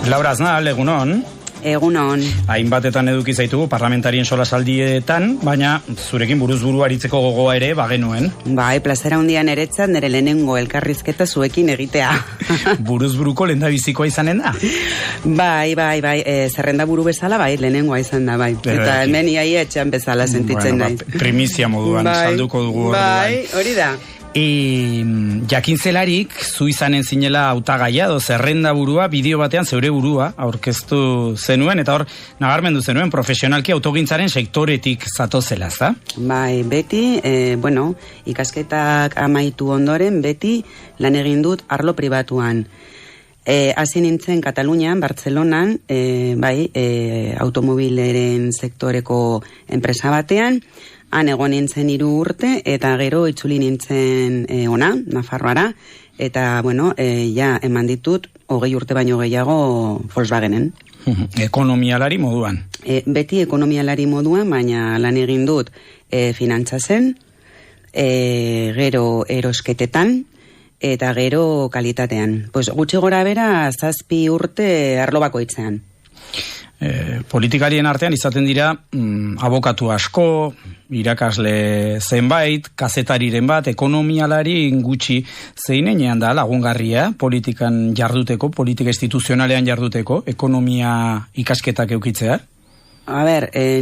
Laura Aznal, egunon. Egunon. Hainbatetan eduki zaitugu parlamentarien solasaldietan, baina zurekin buruz buru aritzeko gogoa ere bagenuen. Bai, plazera hundian eretzat nire lehenengo elkarrizketa zuekin egitea. Buruz buruko lehendabizikoa izanen da? Bai, zerrenda buru bezala, bai, lehenengoa izan da, bai. Eta hemen iaia etxean bezala sentitzen nahi. Primizia moduan, salduko dugu orduan. Bai, hori da. Jakin zelarik, zu izanen zinela hautagaia edo zerrenda burua, bideo batean zeure burua aurkeztu zenuen, eta hor nabarmendu zenuen profesionalki autogintzaren sektoretik zatozela, ezta? Bai, beti, ikasketak amaitu ondoren, beti lan egin dut arlo pribatuan. Hasi nintzen Katalunian, Bartzelonan, automobileren sektoreko enpresa batean, han egon nintzen 3 urte, eta gero itzuli nintzen Nafarroara, eta, eman ditut 20 urte baino gehiago Volkswagenen. Ekonomialari moduan? Beti ekonomialari moduan, baina lan egin dut finantzazen, gero erosketetan, eta gero kalitatean. Gutxi gora bera, 7 urte arlo bakoitzean. Politikarien artean izaten dira abokatu asko, irakasle zenbait, kazetariren bat, ekonomialari gutxi zeinean da lagungarria politikan jarduteko, politika instituzionalean jarduteko, ekonomia ikasketak eukitzea?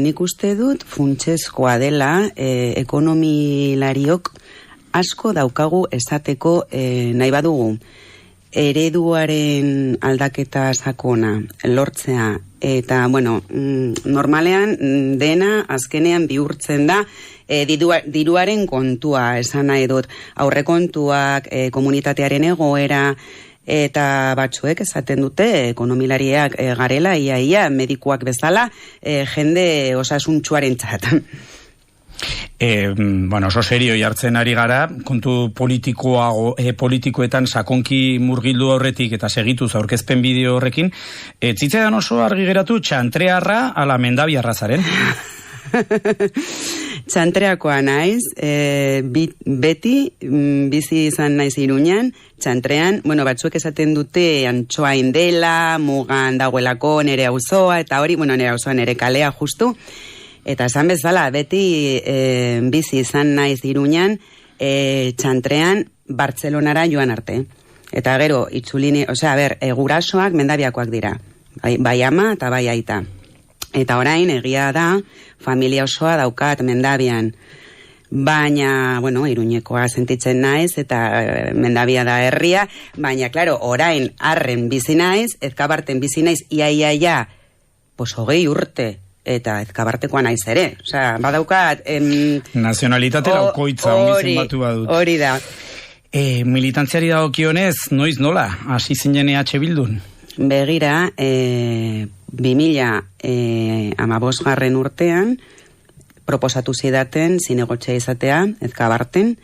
Nik uste dut funtsezkoa dela ekonomilariok asko daukagu esateko nahi badugu. Ereduaren aldaketa sakona lortzea, eta, normalean dena azkenean bihurtzen da diruaren kontua, esan nahi dut, aurrekontuak, komunitatearen egoera, eta batzuek esaten dute ekonomilariak garela, ia medikuak bezala, jende osasuntsuaren txat. Oso serio jartzen ari gara, kontu politikoetan sakonki murgildu aurretik eta segituz aurkezpen bideo horrekin, zitzaidan oso argi geratu txantrearra ala mendabiarra zaren? Txantreakoa naiz, beti bizi izan naiz Iruñan, txantrean, batzuek esaten dute Antxoain dela, mugan dagoelako nere auzoa, eta hori, nere auzoa nere kalea justu. Eta esan bezala, beti bizi izan naiz Iruñan, txantrean Bartzelonara joan arte. Eta gero, itzulini, gurasoak mendabiakoak dira. Bai ama eta bai aita. Eta orain, egia da, familia osoa daukat mendabian. Baina, Iruñekoa sentitzen naiz, eta mendabia da herria. Baina, klaro, orain arren bizi naiz, Ezkabarten bizi naiz, ia, 20 urte. Eta Ezkabartekoa naiz ere. Badaukat... Nazionalitate laukoitza ongizen batu badut. Hori da. Militantziari dagokionez, noiz nola? Hasi zinen EH Bildun? Begira, 2015 urtean, proposatu zidaten zinegotxea izatea, Ezkabarten.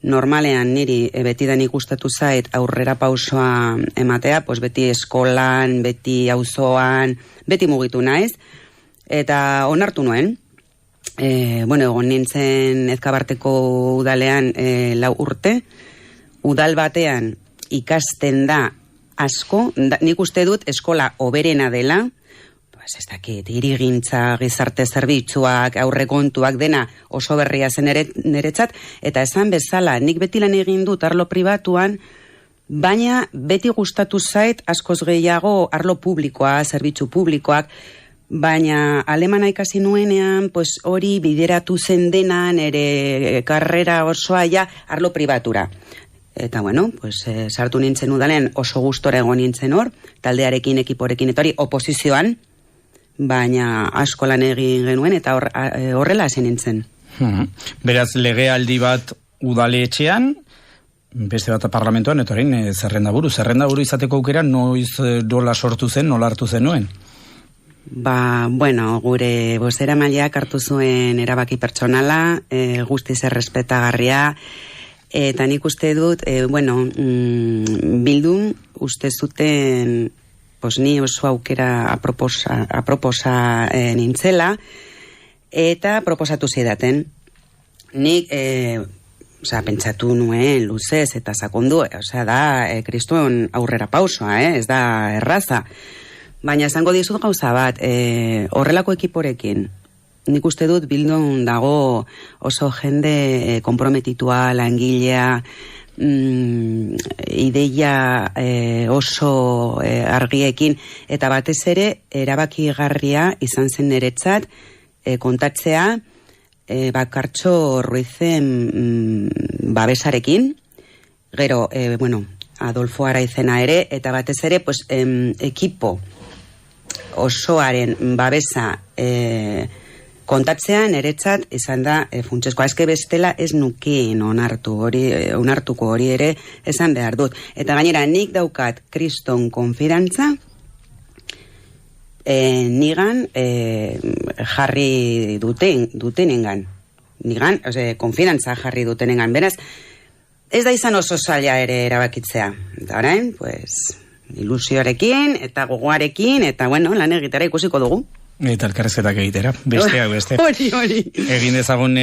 Normalean niri betidan ikustatu zait aurrera pausoa ematea, beti eskolan, beti auzoan, beti mugitu naiz. Eta onartu nuen, egon nintzen Ezkabarteko udalean 4 urte, udal batean ikasten da asko, nik uste dut eskola hoberena dela, ez dakit, hirigintza, gizarte zerbitzuak, aurrekontuak dena oso berria zen niretzat, eta esan bezala, nik beti lan egin dut arlo pribatuan, baina beti gustatu zait askoz gehiago arlo publikoa, zerbitzu publikoak, baina alemana ikasi nuenean, hori bideratu zen denan, ere karrera osoa arlo pribatura. Eta sartu nintzen udalean oso gustora egon nintzen hor, taldearekin, ekiporekin, eta hori oposizioan, baina asko lan egin genuen, eta horrela hasi nintzen. Beraz, legealdi bat udaletxean, beste bat parlamentoan, eta horrein zerrendaburu izateko aukera, noiz nola sortu zen, nola hartu zenuen? Gure bozeramaileak hartu zuen erabaki pertsonala, guztiz errespetagarria, eta nik uste dut, Bildun uste zuten, ni oso aukera aproposa nintzela, eta proposatu zidaten. Nik pentsatu nuen luzez eta sakondu, da kriston aurrera pausoa, ez da erraza. Baina esango dizut gauza bat, horrelako ekiporekin, nik uste dut Bildun dago oso jende konprometitua, langilea, ideia oso argiekin, eta batez ere erabakigarria izan zen niretzat kontatzea Bakartxo Ruizen babesarekin, gero, Adolfo Araizena ere, eta batez ere, pues, ekipo osoaren babesa kontatzean niretzat izan da funtsezkoa. Eske bestela ez nukeen onartuko hori ere esan behar dut. Eta gainera nik daukat kriston konfidantza nigan jarri dutenengan. Nigan, konfidantza jarri dutenengan. Beraz, ez da izan oso zaila ere erabakitzea. Eta orain, pues, ilusioarekin eta gogoarekin, eta lan egitera ikusiko dugu. Eta elkarrezetak egitera, beste. Hori. Egin dezagun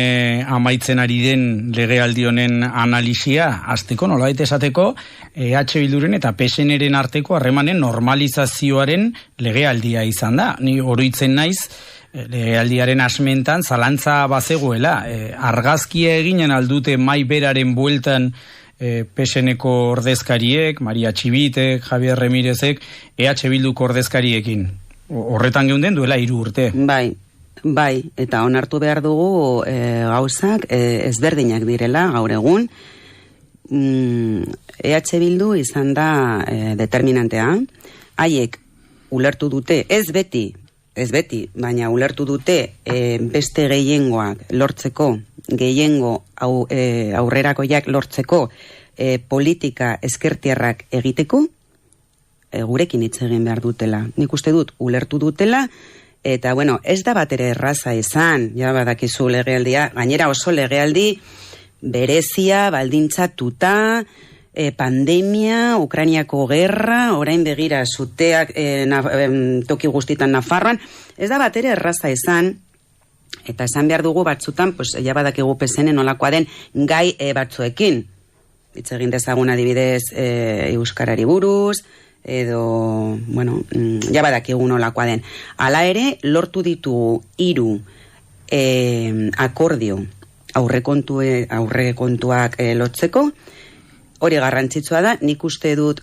amaitzen ari den legealdi honen analisia, hasteko nolabait esateko, Bilduren eta PSNren arteko harremanen normalizazioaren legealdia izan da. Ni oroitzen naiz, legealdiaren asmentan zalantza bazegoela, argazkia eginen aldute mai beraren bueltan PSNeko ordezkariek, Maria Txibitek, Javier Remirezek, Bilduko ordezkariekin. Horretan geunden duela 3 urte. Bai, eta onartu behar dugu gauzak ezberdinak direla gaur egun. Bildu izan da determinantea. Haiek ulertu dute, ez beti, baina ulertu dute beste gehiengoak lortzeko, gehiengo aurrerakoiak lortzeko politika ezkertiarrak egiteko, gurekin hitz egin behar dutela. Nik uste dut, ulertu dutela, eta, ez da bat ere erraza izan, ja badakizu legealdia, gainera oso legealdi berezia, baldintzatuta, pandemia, Ukrainiako gerra, orain begira zuteak toki guztitan Nafarroan, ez da bat ere erraza izan, eta esan behar dugu batzutan, pues, ja badakigu PSN nolakoa den gai batzuekin. Hitz egin dezagun adibidez euskarari buruz, edo, ja badakigu nolakoa den. Hala ere, lortu ditugu 3 akordio aurrekontuak lotzeko, hori garrantzitsua da, nik uste dut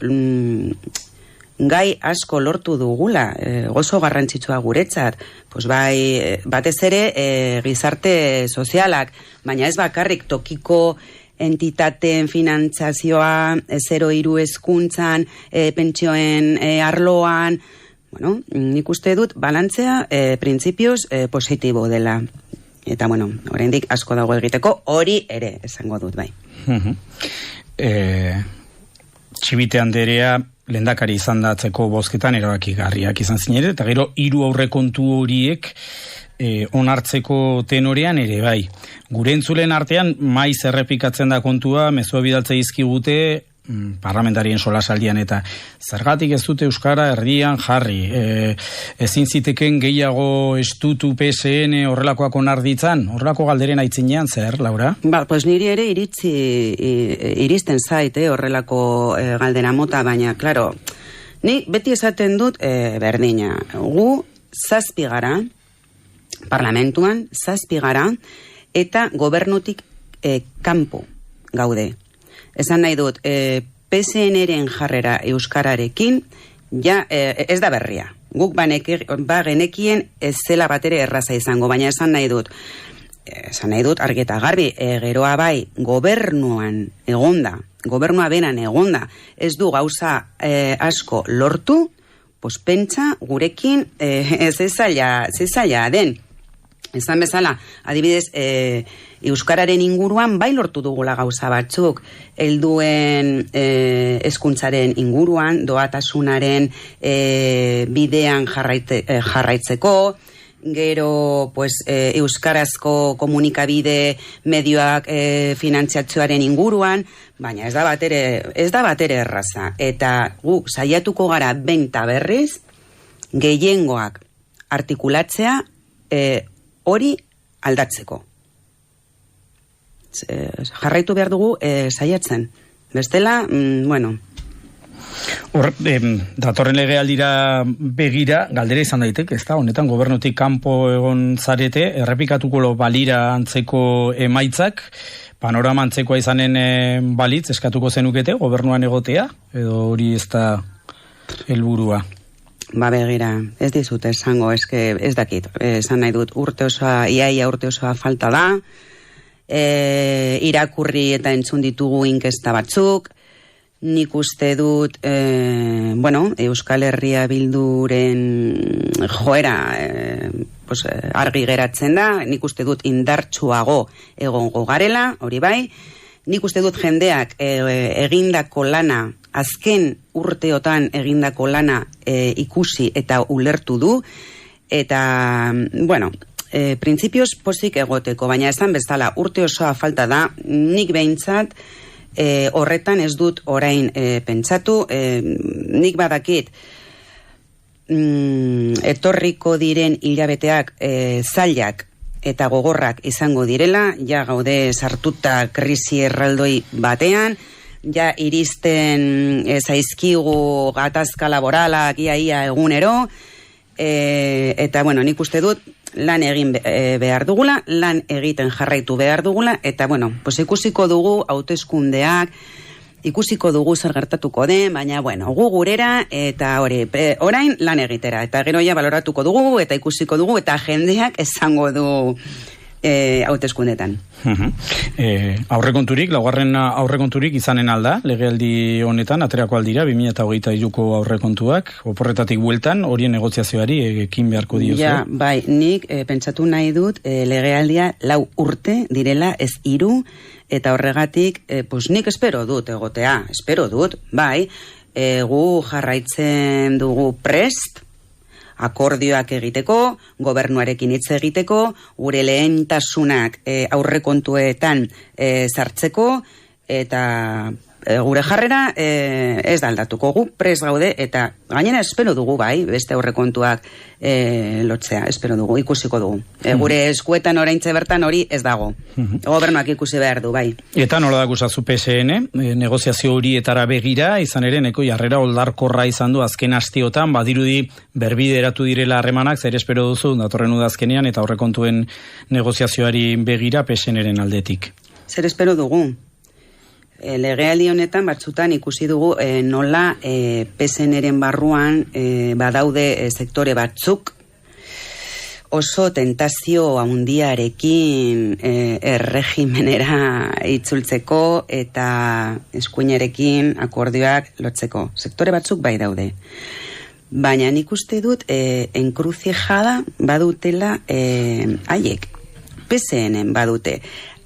gai asko lortu dugula, oso garrantzitsua guretzat, pues batez ere gizarte sozialak, baina ez bakarrik tokiko entitateen finantzazioa, 0-3 hezkuntzan, pentsioen arloan, nik uste dut balantzea printzipioz positibo dela. Eta, oraindik asko dago egiteko, hori ere esango dut, bai. Txibite Anderea lehendakari izan datzeko bozketan erabakigarriak izan zinere, eta gero 3 aurrekontu horiek onartzeko tenorean ere bai. Gure entzulen artean maiz errepikatzen da kontua, mezua bidaltza izkigute parlamentarien solasaldian, eta zergatik ez dute euskara erdian jarri, ezin ziteken gehiago estutu PSN horrelakoak onar ditzan, horrelako galderen aitzinean zer, Laura? Pues niri ere iristen zait horrelako galdera mota, baina, klaro, ni beti esaten dut berdina, gu 7 gara, parlamentuan 7 gara, eta gobernutik kanpo gaude. Esan nahi dut, PSN-ren jarrera euskararekin, ja, ez da berria. Guk genekien ez zela batere erraza izango, baina esan nahi dut argi eta garbi, geroa bai, gobernua beran egonda, ez du gauza asko lortu, pues pentsa gurekin zezaila den. Esan bezala, adibidez, euskararen inguruan bai lortu dugula gauza batzuk, helduen hezkuntzaren inguruan, doatasunaren bidean jarraitzeko, gero pues, euskarazko komunikabide medioak finantziatzearen inguruan, baina ez da batere erraza. Eta guk saiatuko gara benta berriz, gehiengoak artikulatzea hori aldatzeko. jarraitu behar dugu saiatzen. Bestela, bueno... Datorren legealdira begira, galdera izan daiteke, ez da, honetan gobernutik kanpo egon zarete, errepikatuko balira antzeko emaitzak, panorama antzekoa izanen balitz, eskatuko zenukete, gobernuan egotea, edo hori ez da helburua? Ba begira, ez dizut esango, ez dakit, esan nahi dut, iaia urte osoa falta da, irakurri eta entzun ditugu inkesta batzuk, nik uste dut, Euskal Herria Bilduren joera argi geratzen da, nik uste dut indartsuago egongo garela, hori bai, nik uste dut jendeak egindako lana, azken urteotan egindako lana ikusi eta ulertu du, eta, printzipioz pozik egoteko, baina esan bezala urte osoa falta da, nik behintzat, horretan ez dut orain pentsatu, nik badakit etorriko diren hilabeteak zailak eta gogorrak izango direla, ja gaude sartuta krisi erraldoi batean, ja iristen zaizkigu gatazka laboralak ia egunero, eta nik uste dut lan egin behar dugula, lan egiten jarraitu behar dugula, eta ikusiko dugu hauteskundeak, ikusiko dugu zer gertatuko den, baina gu gurera, eta orain lan egitera, eta gero ja baloratuko dugu, eta ikusiko dugu, eta jendeak esango du hauteskundetan. Aurrekonturik, laugarren aurrekonturik izanen alda, legealdi honetan, aterako aldira, 2023ko aurrekontuak, oporretatik bueltan, horien negoziazioari ekin beharko diozu. Ja, bai, nik pentsatu nahi dut legealdia 4 urte direla, ez 3, eta horregatik, nik espero dut egotea, bai, gu jarraitzen dugu prest, akordioak egiteko, gobernuarekin hitz egiteko, gure lehentasunak aurrekontuetan sartzeko, eta gure jarrera ez da aldatuko, gu prest gaude, eta gainera espero dugu bai, beste aurrekontuak lotzea, espero dugu, ikusiko dugu. Gure eskuetan oraintze bertan hori ez dago. Gobernuak ikusi behar du, bai. Eta nola dakuzazu PSN, negoziazio horietara begira, izan ere, neko jarrera oldarkorra izan du azken astiotan, badirudi berbideratu direla harremanak, zer espero duzu, datorren udazkenean, eta aurrekontuen negoziazioari begira PSNren aldetik. Zer espero dugu? Legealdi honetan batzutan ikusi dugu nola PSNren barruan badaude sektore batzuk oso tentazio handiarekin erregimenera itzultzeko eta eskuinarekin akordioak lotzeko. Sektore batzuk bai daude. Baina nik uste dut enkrucijada badutela haiek. PSNen badute.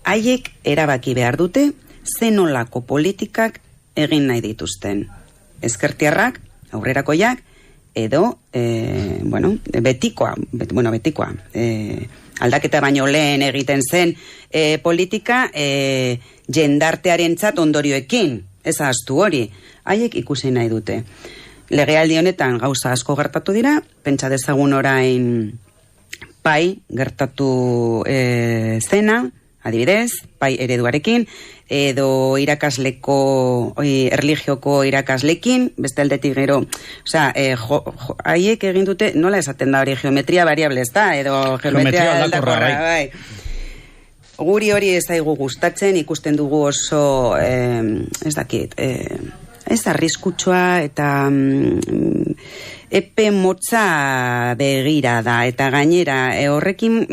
Haiek erabaki behar dute zenolako politikak egin nahi dituzten. Ezkertiarrak, aurrerakoiak, edo, betikoa, aldaketa baino lehen egiten zen politika jendartearentzat ondorioekin, ez ahaztu hori, haiek ikusi nahi dute. Legealdi honetan gauza asko gertatu dira, pentsa dezagun orain pai gertatu zena, adibidez, pai ereduarekin, edo irakasleko, erlijioko irakaslekin, beste aldetik gero, haiek egin dute, nola esaten da hori, geometria variable, ez da, edo geometria aldakorra, bai. Guri hori ez daigu gustatzen, ikusten dugu oso, ez dakit, ez arriskutsua eta epe motza begira da, eta gainera horrekin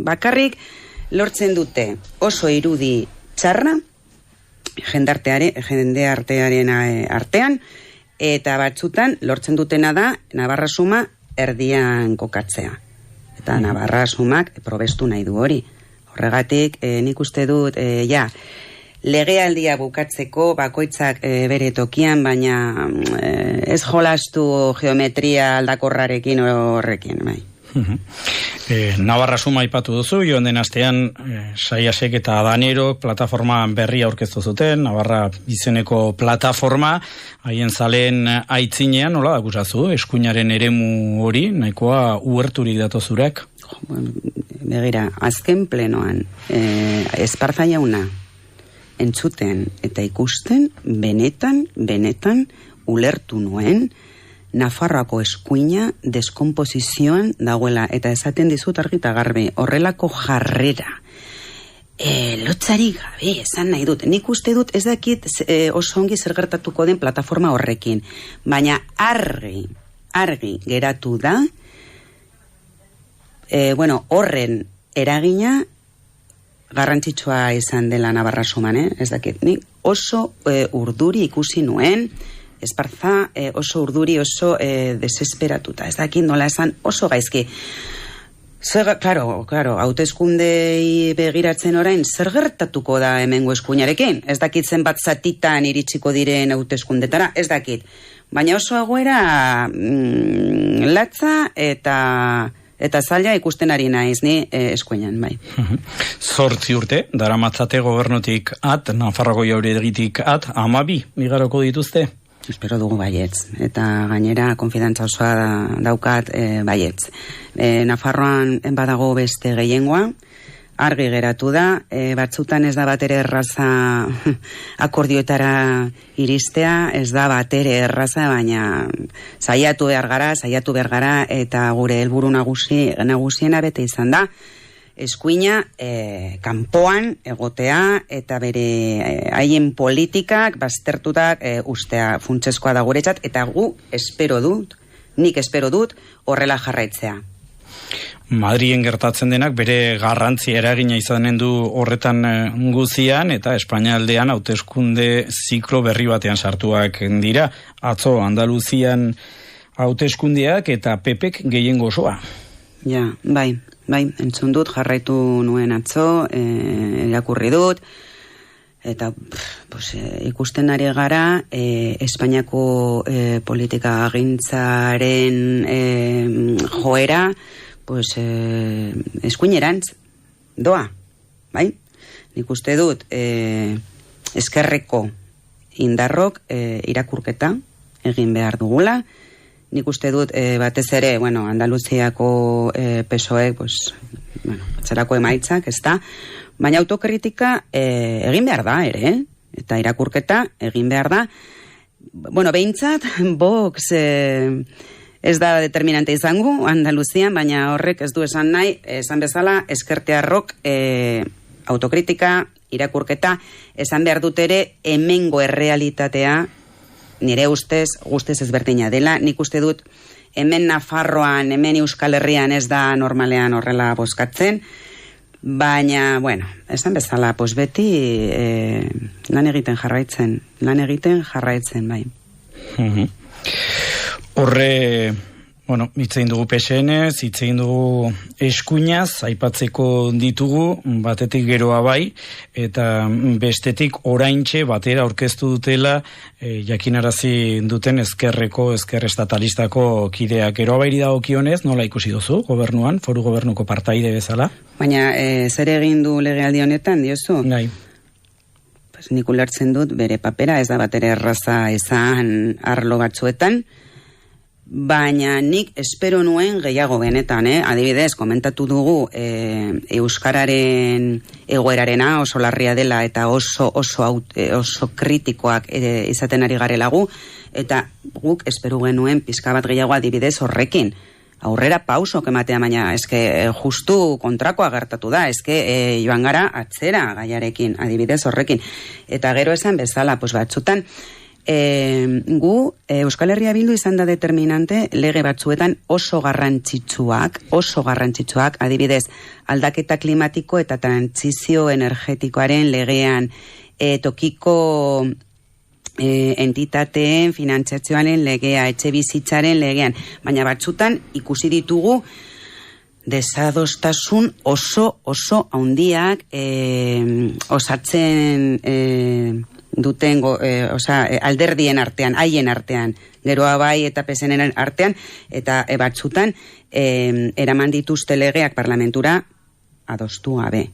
bakarrik lortzen dute oso irudi txarra jende artearen artean, eta batzutan lortzen dutena da Navarra Suma erdian kokatzea. Eta Navarra Sumak probestu nahi du hori. Horregatik nik uste dut legealdia bukatzeko bakoitzak bere tokian, baina ez jolastu geometria aldakorrarekin horrekin, bai. Navarra Suma aipatu duzu, joan den astean Saiasek eta Adanero plataforma berria aurkeztu zuten, Navarra izeneko plataforma, haien zaleen aitzinean, nola dakusazu, eskuinaren eremu hori, nahikoa uherturik datozurek? begira, azken plenoan, Esparza jauna entzuten eta ikusten, benetan ulertu nuen, Nafarroako eskuina deskomposizioan dagoela, eta esaten dizut argita garbi, horrelako jarrera, lotzari gabe, esan nahi dut. Nik uste dut ez dakit oso ongi zer gertatuko den plataforma horrekin, baina argi geratu da, horren eragina garrantzitsua izan dela Navarra suman, ez dakit, nik oso urduri ikusi nuen, Esparza oso urduri, oso desesperatuta, ez dakit nola esan oso gaizki. Claro, hauteskundei begiratzen orain, zer gertatuko da hemengo eskuinarekin? Ez dakit zenbat zatitan iritsiko diren hauteskundetara, ez dakit. Baina oso agoera latza eta zaila ikusten ari naiz ni eskuinan, bai. 8 urte, daramatzate gobernutik Nafarroko Jauregitik 12 igaroko dituzte? Espero dugu baietz, eta gainera konfidantza osoa daukat baietz. Nafarroan badago beste gehiengoa, argi geratu da, batzutan ez da batere erraza akordioetara iristea, ez da batere erraza, baina saiatu behar gara, eta gure helburu nagusiena bete izan da, eskuina kanpoan egotea eta bere haien politikak baztertutak ustea funtsezkoa da guretzat, eta nik espero dut horrela jarraitzea. Madrien gertatzen denak bere garrantzi eragina izanen du horretan guzian, eta Espainia aldean hauteskunde ziklo berri batean sartuak dira. Atzo Andaluzian hauteskundeak eta PPk gehiengo osoa. Ja, bai, entzun dut, jarraitu nuen atzo, irakurri dut, eta ikusten ari gara Espainiako politika agintzaren joera eskuinerantz doa, bai? Nik uste dut eskerreko indarrok irakurketa egin behar dugula. Nik uste dut batez ere, Andaluziako PSOE, zerako emaitzak, ez da, baina autokritika egin behar da, ere, eta irakurketa egin behar da. Behintzat, Vox ez da determinante izango Andaluzian, baina horrek ez du esan nahi, esan bezala, ezkertiarrok autokritika, irakurketa, esan behar dut ere, hemengo errealitatea, nire ustez ezberdina dela. Nik uste dut hemen Nafarroan, hemen Euskal Herrian ez da normalean horrela bozkatzen, baina, esan bezala, beti lan egiten jarraitzen, bai. Horre, hitzein dugu PSN, hitzein dugu eskuinaz, aipatzeko ditugu, batetik geroa bai, eta bestetik oraintxe batera aurkeztu dutela, jakinarazi duten ezker estatalistako kideak. Geroa bairi dagokionez, nola ikusi duzu gobernuan, foru gobernuko partaide bezala? Baina, zer egin du legealdi honetan, diozu? Gai. Nik ulertzen dut, bere papera, ez da batere erraza izan arlo batzuetan, baina nik espero nuen gehiago benetan, adibidez, komentatu dugu euskararen egoerarena oso larria dela eta oso kritikoak izaten ari garelagu, eta guk espero genuen pizka bat gehiago adibidez horrekin. Aurrera pausok ematea, baina justu kontrakoa gertatu da, joan gara atzera gaiarekin, adibidez horrekin. Eta gero esan bezala, batzutan, gu Euskal Herria Bildu izan da determinante lege batzuetan oso garrantzitsuak, adibidez, aldaketa klimatiko eta trantsizio energetikoaren legean, tokiko entitateen finantziazioaren legea, etxe bizitzaren legean, baina batzutan ikusi ditugu desadostasun oso handiak osatzen duten alderdien artean, haien artean, geroa bai eta PSN-en artean, eta batzutan eraman dituzte legeak parlamentura adostu gabe.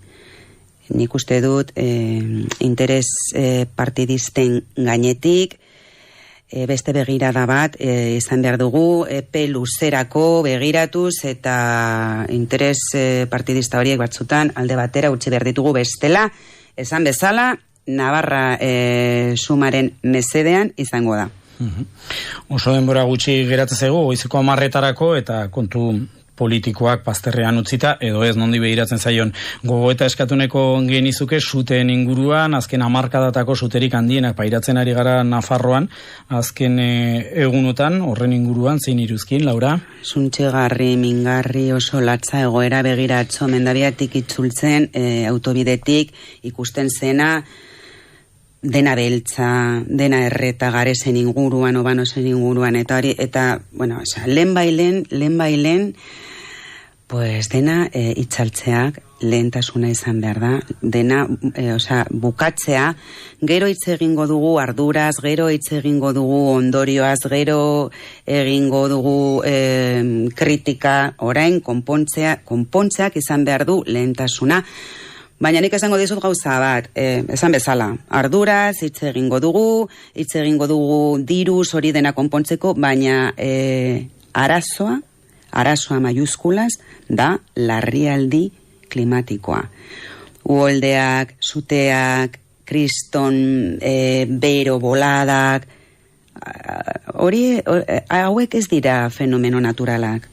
Nik uste dut interes partidisten gainetik beste begirada bat izan behar dugu, epe luzerako begiratuz eta interes partidista horiek batzutan alde batera utzi behar ditugu bestela, esan bezala, Navarra sumaren mesedean izango da. Oso denbora gutxi geratzen zaigu, goizeko 10:00 eta kontu politikoak bazterrean utzita, edo ez nondi behiratzen zaion gogoeta eskatuneko genizuke suteen inguruan, azken 10 suterik handienak pairatzen ari gara Nafarroan, azken egunotan, horren inguruan, zein iruzkin, Laura? Zuntxegarri, mingarri, oso latza egoera begiratzo, mendabiatik itzultzen, autobidetik ikusten zena, dena beltza, dena erreta garezen inguruan, obanozen inguruan, eta bueno, lehen bailen, pues dena itzaltzeak lehentasuna izan behar da, dena, bukatzea, gero hitz egingo dugu arduraz, gero hitz egingo dugu ondorioaz, gero egingo dugu kritika, orain konpontzeak izan behar du lehentasuna. Baina nik esango dizut gauza bat, esan bezala, arduraz, hitz egingo dugu diruz hori dena konpontzeko, baina arazoa maiuskulaz da larrialdi klimatikoa. Uholdeak, suteak, kriston, bero, boladak, hauek ez dira fenomeno naturalak.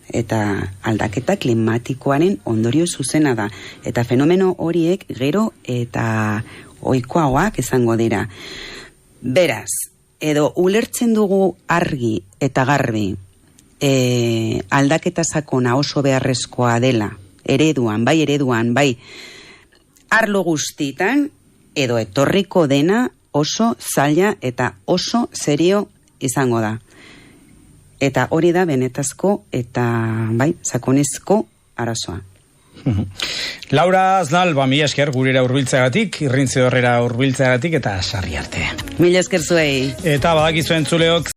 Eta aldaketa klimatikoaren ondorio zuzena da. Eta fenomeno horiek gero eta ohikoagoak izango dira. Beraz, edo ulertzen dugu argi eta garbi aldaketa sakona oso beharrezkoa dela, ereduan, bai arlo guztitan, edo etorriko dena oso zaila eta oso serio izango da. Eta hori da benetazko eta sakonezko arazoa. Laura Aznal, mila esker gurera hurbiltzeagatik, irrintze horrera hurbiltzeagatik eta sarri arte. Mila esker zuei. Eta badakizu entzuleok